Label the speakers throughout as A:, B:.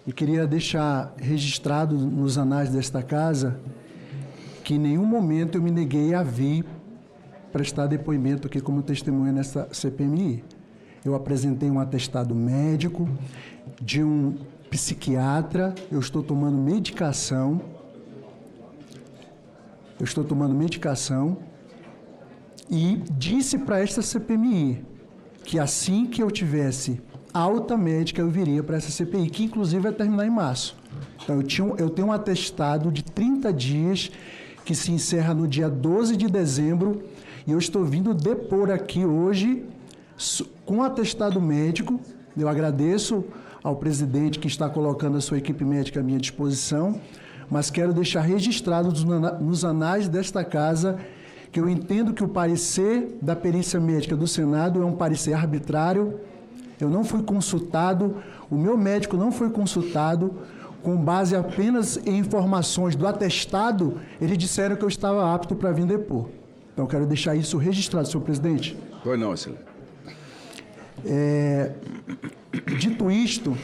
A: E queria deixar registrado nos anais desta casa que em nenhum momento eu me neguei a vir prestar depoimento aqui como testemunha nessa CPMI. Eu apresentei um atestado médico de um psiquiatra, eu estou tomando medicação, e disse para esta CPMI que assim que eu tivesse alta médica eu viria para essa CPI, que inclusive vai terminar em março. Então eu tenho um atestado de 30 dias que se encerra no dia 12 de dezembro e eu estou vindo depor aqui hoje com atestado médico. Eu agradeço ao presidente que está colocando a sua equipe médica à minha disposição, mas quero deixar registrado nos anais desta casa que eu entendo que o parecer da perícia médica do Senado é um parecer arbitrário. Eu não fui consultado, o meu médico não foi consultado, com base apenas em informações do atestado, eles disseram que eu estava apto para vir depor. Então, eu quero deixar isso registrado, senhor presidente.
B: Pois não, excelência.
A: Dito isto,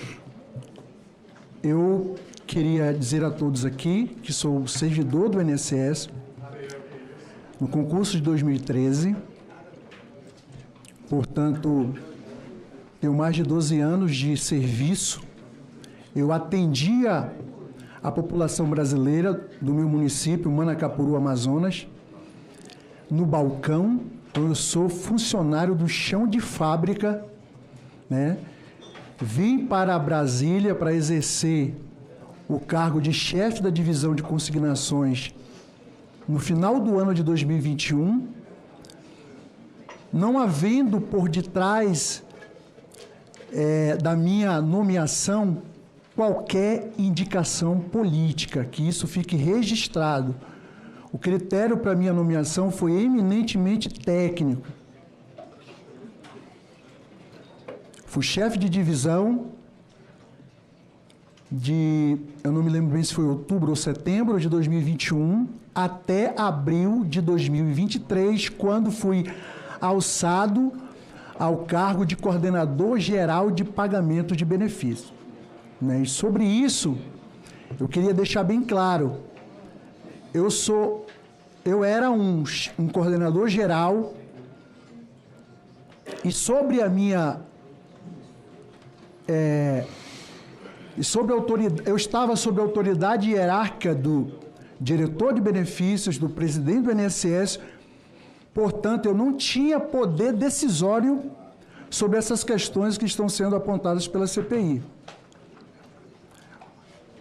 A: eu queria dizer a todos aqui que sou servidor do INSS no concurso de 2013, portanto, tenho mais de 12 anos de serviço. Eu atendia a população brasileira do meu município, Manacapuru, Amazonas, no balcão. Então, eu sou funcionário do chão de fábrica, né? Vim para Brasília para exercer o cargo de chefe da divisão de consignações no final do ano de 2021, não havendo por detrás da minha nomeação qualquer indicação política, que isso fique registrado. O critério para minha nomeação foi eminentemente técnico. Fui chefe de divisão eu não me lembro bem se foi outubro ou setembro de 2021, até abril de 2023, quando fui alçado ao cargo de coordenador geral de pagamento de benefícios. E sobre isso, eu queria deixar bem claro, eu era um coordenador geral e sobre a minha... eu estava sob a autoridade hierárquica do diretor de benefícios, do presidente do INSS, portanto, eu não tinha poder decisório sobre essas questões que estão sendo apontadas pela CPI.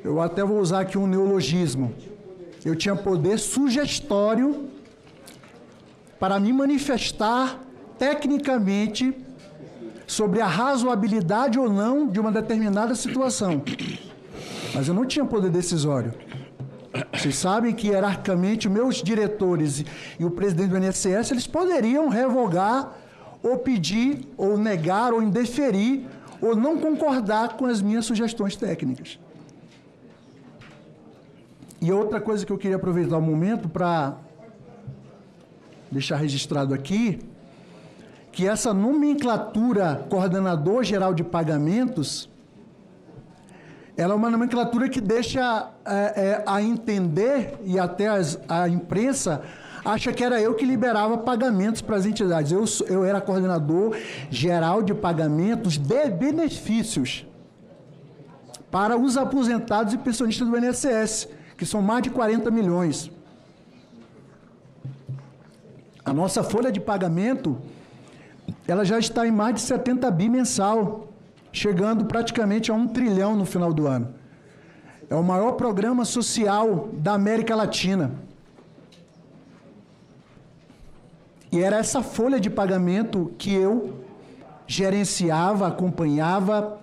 A: Eu até vou usar aqui um neologismo. Eu tinha poder sugestório para me manifestar tecnicamente sobre a razoabilidade ou não de uma determinada situação. Mas eu não tinha poder decisório. Vocês sabem que, hierarquicamente, meus diretores e o presidente do INSS, eles poderiam revogar, ou pedir, ou negar, ou indeferir, ou não concordar com as minhas sugestões técnicas. E outra coisa que eu queria aproveitar o momento para deixar registrado aqui, que essa nomenclatura coordenador geral de pagamentos, ela é uma nomenclatura que deixa a entender, e até a imprensa acha que era eu que liberava pagamentos para as entidades. Eu era coordenador geral de pagamentos de benefícios para os aposentados e pensionistas do INSS, que são mais de 40 milhões. A nossa folha de pagamento, ela já está em mais de 70 bi mensal, chegando praticamente a 1 trilhão no final do ano. É o maior programa social da América Latina. E era essa folha de pagamento que eu gerenciava, acompanhava.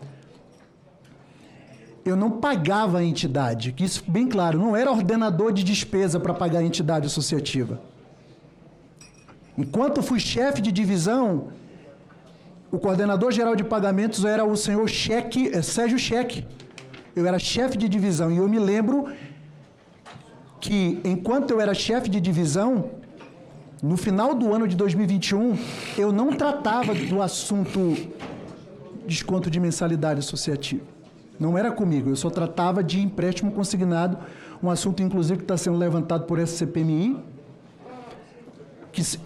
A: Eu não pagava a entidade, que isso bem claro, não era ordenador de despesa para pagar a entidade associativa. Enquanto fui chefe de divisão, o coordenador geral de pagamentos era o senhor Sérgio Cheque. Eu era chefe de divisão e eu me lembro que, enquanto eu era chefe de divisão, no final do ano de 2021, eu não tratava do assunto desconto de mensalidade associativa. Não era comigo, eu só tratava de empréstimo consignado, um assunto, inclusive, que está sendo levantado por essa CPMI,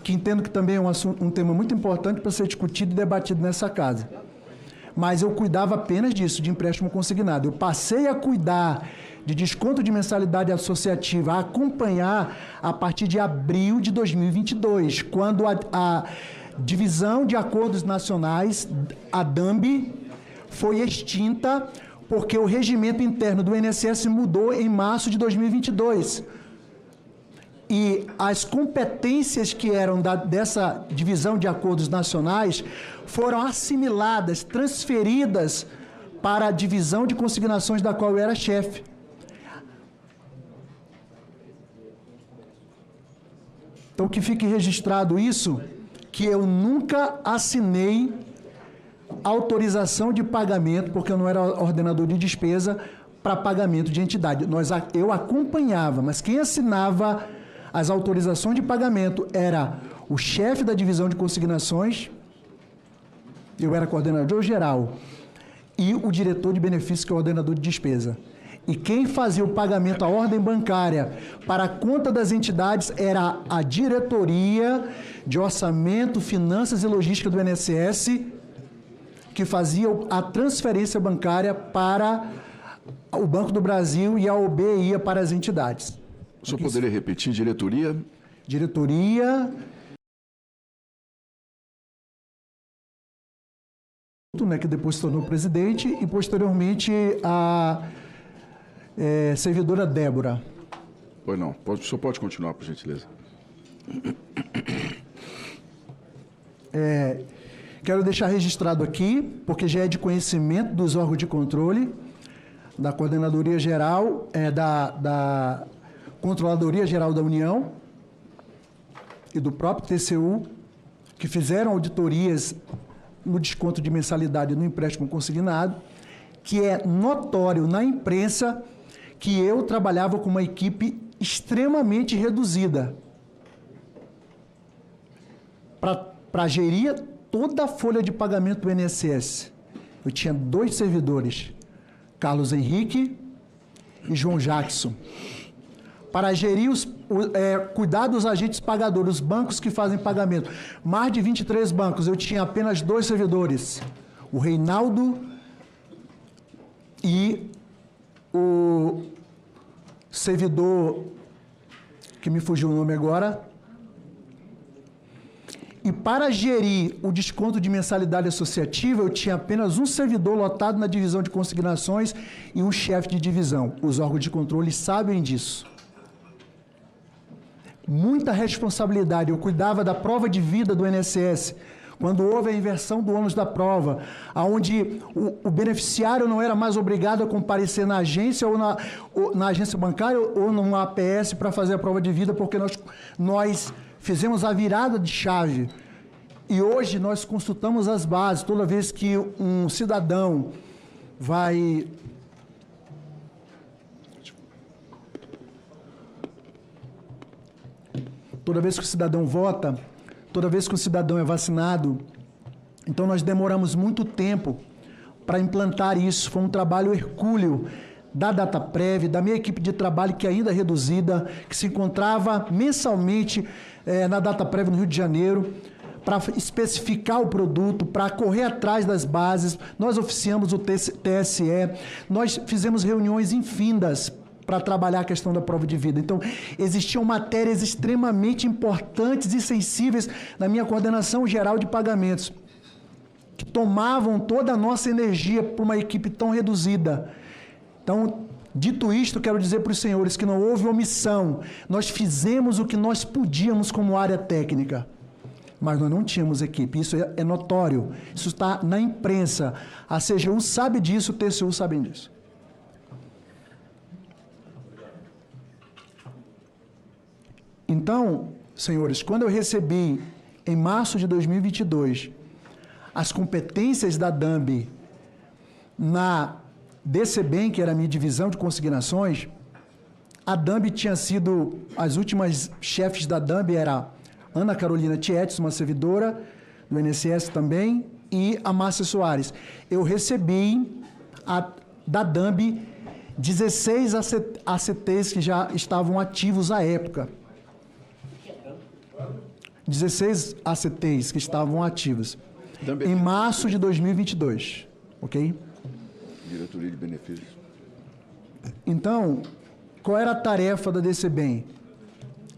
A: que entendo que também é um tema muito importante para ser discutido e debatido nessa casa. Mas eu cuidava apenas disso, de empréstimo consignado. Eu passei a cuidar de desconto de mensalidade associativa, a acompanhar a partir de abril de 2022, quando a Divisão de Acordos Nacionais, a DAMB, foi extinta, porque o regimento interno do INSS mudou em março de 2022. E as competências que eram dessa divisão de acordos nacionais foram assimiladas, transferidas para a divisão de consignações da qual eu era chefe. Então, que fique registrado isso, que eu nunca assinei autorização de pagamento, porque eu não era ordenador de despesa, para pagamento de entidade. Eu acompanhava, mas quem assinava as autorizações de pagamento era o chefe da divisão de consignações, eu era coordenador geral, e o diretor de benefícios, que é o ordenador de despesa. E quem fazia o pagamento à ordem bancária para a conta das entidades era a diretoria de orçamento, finanças e logística do INSS, que fazia a transferência bancária para o Banco do Brasil, e a OB ia para as entidades.
B: O senhor poderia repetir? Diretoria?
A: Diretoria, né, que depois se tornou presidente, e posteriormente a servidora Débora.
B: Pois não. O senhor pode continuar, por gentileza.
A: Quero deixar registrado aqui, porque já é de conhecimento dos órgãos de controle, da Coordenadoria Geral, da Controladoria Geral da União e do próprio TCU, que fizeram auditorias no desconto de mensalidade no empréstimo consignado, que é notório na imprensa que eu trabalhava com uma equipe extremamente reduzida para gerir toda a folha de pagamento do INSS. Eu tinha 2 servidores, Carlos Henrique e João Jackson, para gerir cuidar dos agentes pagadores, os bancos que fazem pagamento. Mais de 23 bancos, eu tinha apenas 2 servidores, o Reinaldo e o servidor, que me fugiu o nome agora. E para gerir o desconto de mensalidade associativa, eu tinha apenas um servidor lotado na divisão de consignações e um chefe de divisão. Os órgãos de controle sabem disso. Muita responsabilidade. Eu cuidava da prova de vida do INSS, quando houve a inversão do ônus da prova, onde o beneficiário não era mais obrigado a comparecer na agência ou na agência bancária ou numa APS para fazer a prova de vida, porque nós fizemos a virada de chave. E hoje nós consultamos as bases. Toda vez que um cidadão vai... Toda vez que o cidadão vota, toda vez que o cidadão é vacinado, então nós demoramos muito tempo para implantar isso. Foi um trabalho hercúleo da DataPrev, da minha equipe de trabalho, que ainda é reduzida, que se encontrava mensalmente na DataPrev no Rio de Janeiro, para especificar o produto, para correr atrás das bases. Nós oficiamos o TSE, nós fizemos reuniões infindas para trabalhar a questão da prova de vida. Então, existiam matérias extremamente importantes e sensíveis na minha coordenação geral de pagamentos, que tomavam toda a nossa energia para uma equipe tão reduzida. Então, dito isto, quero dizer para os senhores que não houve omissão. Nós fizemos o que nós podíamos como área técnica, mas nós não tínhamos equipe. Isso é notório. Isso está na imprensa. A CGU sabe disso, o TCU sabe disso. Então, senhores, quando eu recebi, em março de 2022, as competências da DAMB na DCBem, que era a minha divisão de consignações, a DAMB tinha sido, as últimas chefes da DAMB era Ana Carolina Tietz, uma servidora do INSS também, e a Márcia Soares. Eu recebi da DAMB 16 ACTs que já estavam ativos à época. 16 ACTs que estavam ativos. Em março de 2022, ok?
B: Diretoria de Benefícios.
A: Então, qual era a tarefa da DCBem?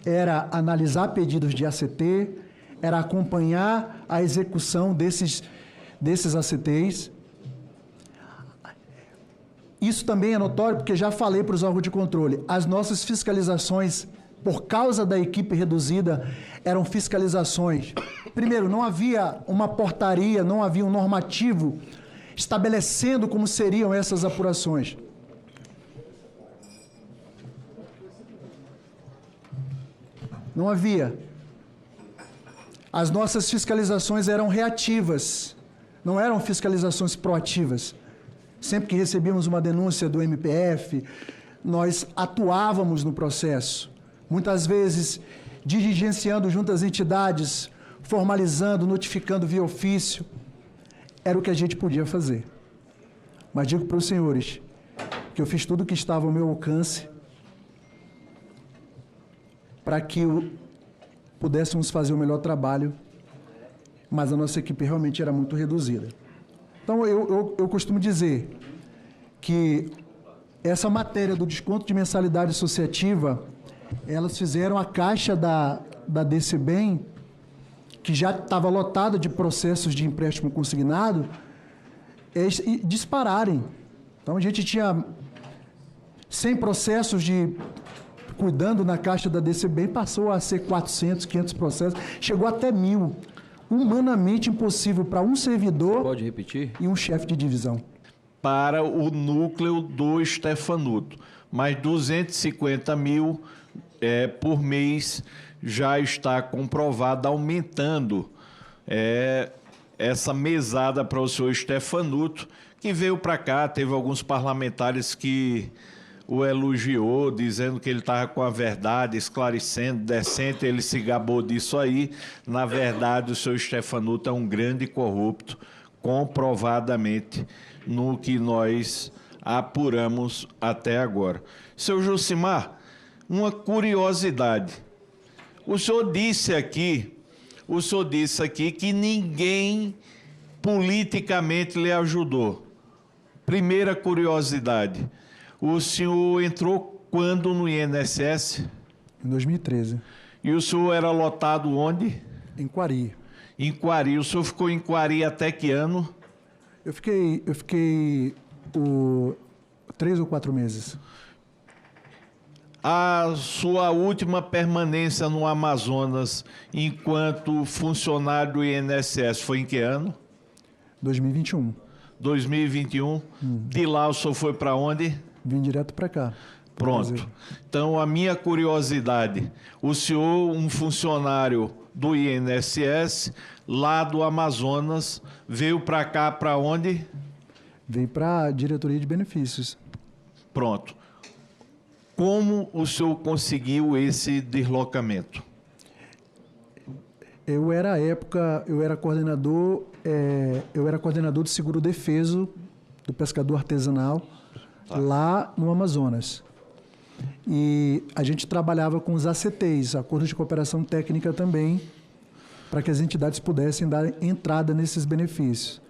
A: Era analisar pedidos de ACT, era acompanhar a execução desses ACTs. Isso também é notório porque já falei para os órgãos de controle. As nossas fiscalizações, por causa da equipe reduzida, eram fiscalizações. Primeiro, não havia uma portaria, não havia um normativo estabelecendo como seriam essas apurações. Não havia. As nossas fiscalizações eram reativas, não eram fiscalizações proativas. Sempre que recebíamos uma denúncia do MPF, nós atuávamos no processo. Muitas vezes, diligenciando junto às entidades, formalizando, notificando via ofício. Era o que a gente podia fazer. Mas digo para os senhores que eu fiz tudo o que estava ao meu alcance para que pudéssemos fazer o melhor trabalho, mas a nossa equipe realmente era muito reduzida. Então, eu costumo dizer que essa matéria do desconto de mensalidade associativa, elas fizeram a caixa da DCBem, que já estava lotada de processos de empréstimo consignado, dispararem. Então, a gente tinha 100 processos cuidando na caixa da DCBem, passou a ser 400, 500 processos, chegou até 1.000. Humanamente impossível para um servidor.
C: Pode repetir?
A: E um chefe de divisão.
D: Para o núcleo do Stefanuto. Mas 250 mil por mês já está comprovado, aumentando essa mesada para o senhor Stefanuto, que veio para cá, teve alguns parlamentares que o elogiou, dizendo que ele estava com a verdade, esclarecendo, decente, ele se gabou disso aí. Na verdade, o senhor Stefanuto é um grande corrupto, comprovadamente, no que nós apuramos até agora. Seu Jucimar, uma curiosidade. O senhor disse aqui que ninguém politicamente lhe ajudou. Primeira curiosidade. O senhor entrou quando no INSS?
A: Em 2013.
D: E o senhor era lotado onde?
A: Em Quari.
D: Em Quari. O senhor ficou em Quari até que ano?
A: Eu fiquei 3 ou 4 meses.
D: A sua última permanência no Amazonas enquanto funcionário do INSS foi em que ano?
A: 2021.
D: 2021. De lá o senhor foi para onde?
A: Vim direto para cá.
D: Pronto. Então, a minha curiosidade, o senhor, um funcionário do INSS, lá do Amazonas, veio para cá para onde?
A: Veio para a diretoria de benefícios.
D: Pronto. Como o senhor conseguiu esse deslocamento?
A: Eu era, à época, coordenador do seguro defeso do pescador artesanal, lá no Amazonas. E a gente trabalhava com os ACTs, Acordos de Cooperação Técnica também, para que as entidades pudessem dar entrada nesses benefícios.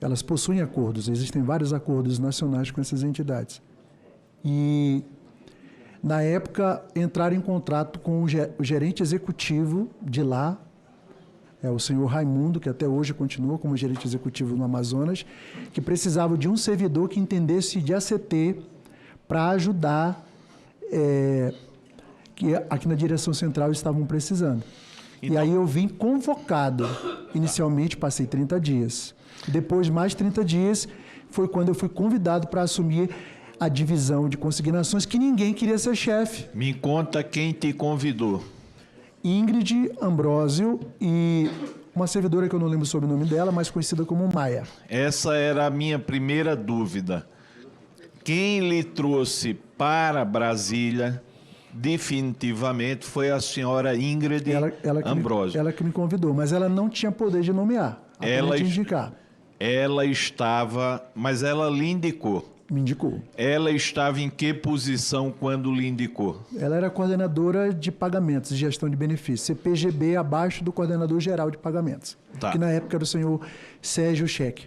A: Elas possuem acordos, existem vários acordos nacionais com essas entidades. E, na época, entraram em contrato com o gerente executivo de lá, o senhor Raimundo, que até hoje continua como gerente executivo no Amazonas, que precisava de um servidor que entendesse de ACT para ajudar, que aqui na direção central estavam precisando. Então, e aí eu vim convocado. Inicialmente passei 30 dias. Depois, mais 30 dias, foi quando eu fui convidado para assumir a divisão de consignações, que ninguém queria ser chefe.
D: Me conta quem te convidou.
A: Ingrid Ambrósio e uma servidora que eu não lembro sobre o nome dela, mas conhecida como Maia.
D: Essa era a minha primeira dúvida. Quem lhe trouxe para Brasília, definitivamente, foi a senhora Ingrid Ambrósio.
A: Ela que me convidou, mas ela não tinha poder de nomear, apenas de indicar.
D: Mas ela lhe indicou.
A: Me indicou.
D: Ela estava em que posição quando lhe indicou?
A: Ela era coordenadora de pagamentos e gestão de benefícios, CPGB, abaixo do coordenador geral de pagamentos,
D: Tá.
A: que na época era o senhor Sérgio Cheque.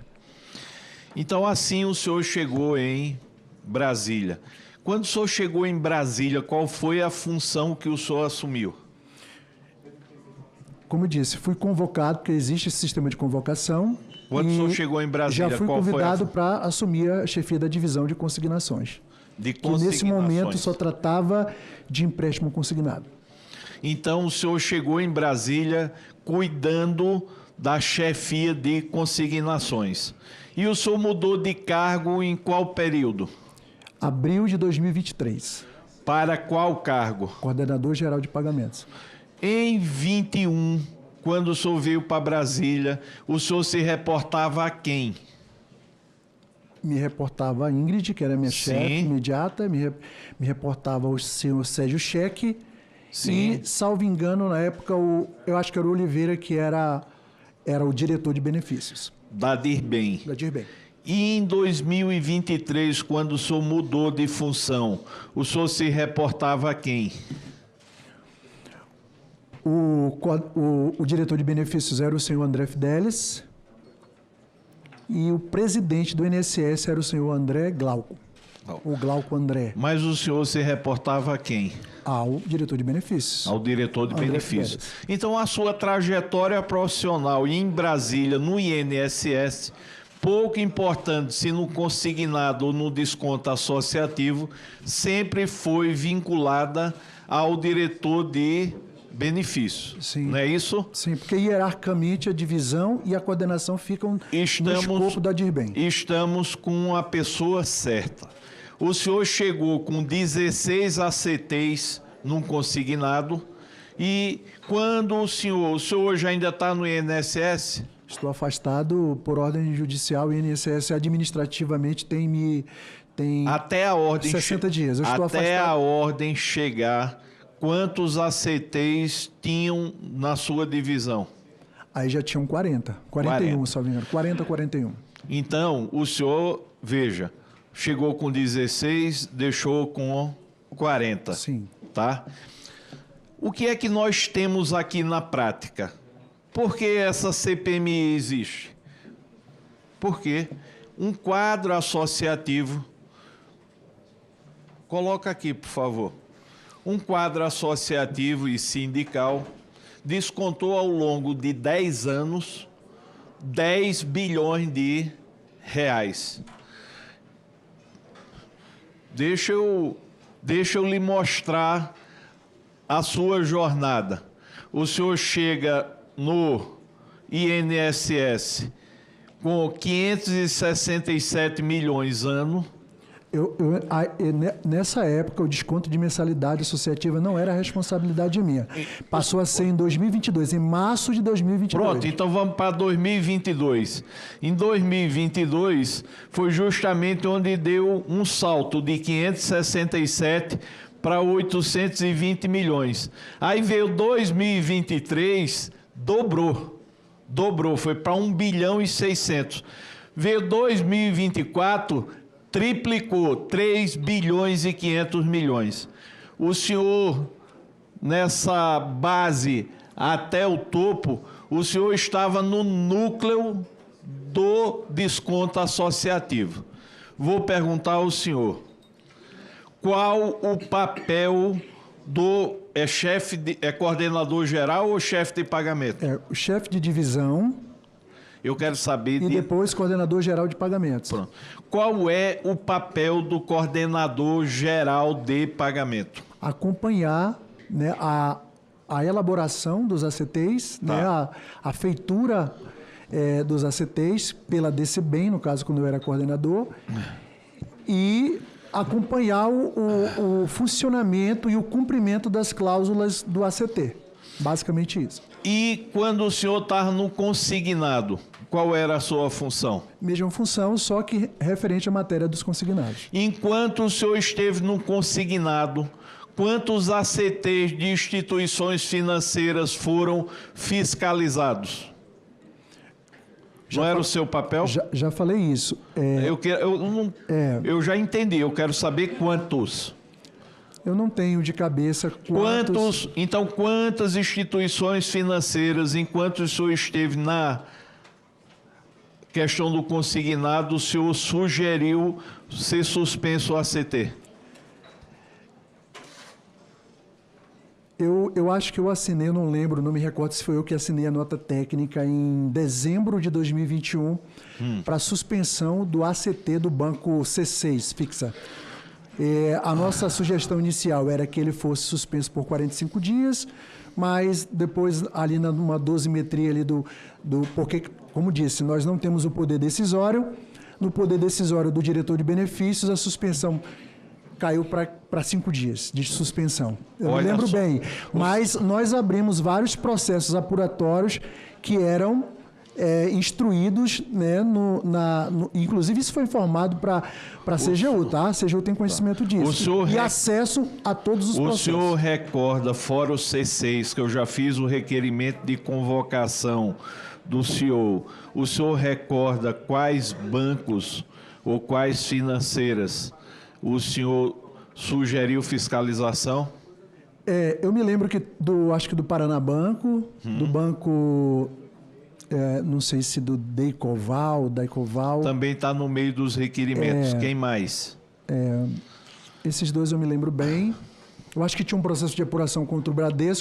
D: Então, assim o senhor chegou em Brasília. Quando o senhor chegou em Brasília, qual foi a função que o senhor assumiu?
A: Como eu disse, fui convocado, porque existe esse sistema de convocação.
D: Quando o
A: e
D: senhor chegou em Brasília,
A: já fui
D: qual foi a
A: convidado para assumir a chefia da divisão de consignações.
D: de
A: Que nesse momento
D: consignações?
A: só tratava de empréstimo consignado.
D: Então, o senhor chegou em Brasília cuidando da chefia de consignações. E o senhor mudou de cargo em qual período?
A: Abril de 2023,
D: Para qual cargo?
A: coordenador geral de pagamentos.
D: Em 21, quando o senhor veio para Brasília, o senhor se reportava a quem?
A: Me reportava a Ingrid, que era minha
D: Sim.
A: chefe imediata, me reportava o senhor Sérgio Cheque.
D: Sim.
A: E, salvo engano, na época, eu acho que era o Oliveira, que era o diretor de benefícios
D: Da Dirbem.
A: da Dirbem.
D: E em 2023, quando o senhor mudou de função, o senhor se reportava a quem?
A: O diretor de benefícios era o senhor André Fidelis e o presidente do INSS era o senhor André Glauco, o Glauco André,
D: Mas o senhor se reportava a quem?
A: ao diretor de benefícios.
D: Ao diretor de
A: André
D: benefícios.
A: Fidelis.
D: Então, a sua trajetória profissional em Brasília, no INSS, pouco importante se no consignado ou no desconto associativo, sempre foi vinculada ao diretor de benefícios.
A: Sim.
D: Não é isso?
A: Sim, porque hierarquicamente a divisão e a coordenação ficam no escopo da Dirbem.
D: Estamos com a pessoa certa. O senhor chegou com 16 ACTs num consignado e quando o senhor hoje ainda está no INSS?
A: Estou afastado por ordem judicial e o INSS administrativamente tem
D: Até a ordem
A: 60 dias. Eu estou
D: até
A: afastado.
D: a ordem chegar, quantos ACTs tinham na sua divisão?
A: Aí já tinham 41,
D: 40.
A: se não me engano. 41.
D: Então, o senhor, veja, chegou com 16, deixou com 40.
A: Sim.
D: Tá? O que é que nós temos aqui na prática? Por que essa CPMI existe? Porque um quadro associativo, coloca aqui, por favor, um quadro associativo e sindical descontou ao longo de 10 anos 10 bilhões de reais. Deixa eu lhe mostrar a sua jornada. O senhor chega no INSS com 567 milhões ano.
A: Nessa época, o desconto de mensalidade associativa não era responsabilidade minha. Passou a ser em 2022, em março de 2022.
D: Pronto, então vamos para 2022. Em 2022, foi justamente onde deu um salto de 567 para 820 milhões. Aí veio 2023, dobrou, foi para 1 bilhão e 600. Veio 2024, triplicou, 3 bilhões e 500 milhões. O senhor, nessa base até o topo, o senhor estava no núcleo do desconto associativo. Vou perguntar ao senhor, qual o papel do coordenador geral ou chefe de pagamento?
A: O chefe de divisão
D: Eu quero saber...
A: e depois coordenador geral de pagamentos.
D: Pronto. Qual é o papel do coordenador geral de pagamento?
A: Acompanhar, né, a elaboração dos ACTs,
D: Tá.
A: né, a feitura dos ACTs pela DCBem, no caso quando eu era coordenador, e acompanhar o funcionamento e o cumprimento das cláusulas do ACT. Basicamente isso.
D: E quando o senhor estava no consignado, qual era a sua função?
A: Mesma função, só que referente à matéria dos consignados.
D: Enquanto o senhor esteve no consignado, quantos ACTs de instituições financeiras foram fiscalizados? Não era o seu papel?
A: Já falei isso.
D: Eu já entendi, eu quero saber quantos.
A: Eu não tenho de cabeça quantos...
D: Então, quantas instituições financeiras, enquanto o senhor esteve na questão do consignado, o senhor sugeriu ser suspenso o ACT?
A: Eu acho que eu assinei, eu não lembro, não me recordo se foi eu que assinei a nota técnica em dezembro de 2021 para suspensão do ACT do Banco C6, fixa. A nossa sugestão inicial era que ele fosse suspenso por 45 dias, mas depois ali numa dosimetria ali porque, como disse, nós não temos o poder decisório. No poder decisório do diretor de benefícios, a suspensão caiu para 5 dias de suspensão. Eu me lembro bem. Mas nós abrimos vários processos apuratórios que eram instruídos, né, inclusive isso foi informado para a CGU, tá? A CGU tem conhecimento disso. E acesso a todos os processos.
D: O senhor recorda, fora o C6, que eu já fiz o requerimento de convocação do senhor, o senhor recorda quais bancos ou quais financeiras o senhor sugeriu fiscalização?
A: Eu me lembro que acho que do Paranabanco, do banco, não sei se do Daicoval.
D: Também está no meio dos requerimentos. Quem mais?
A: Esses dois eu me lembro bem. Eu acho que tinha um processo de apuração contra o Bradesco,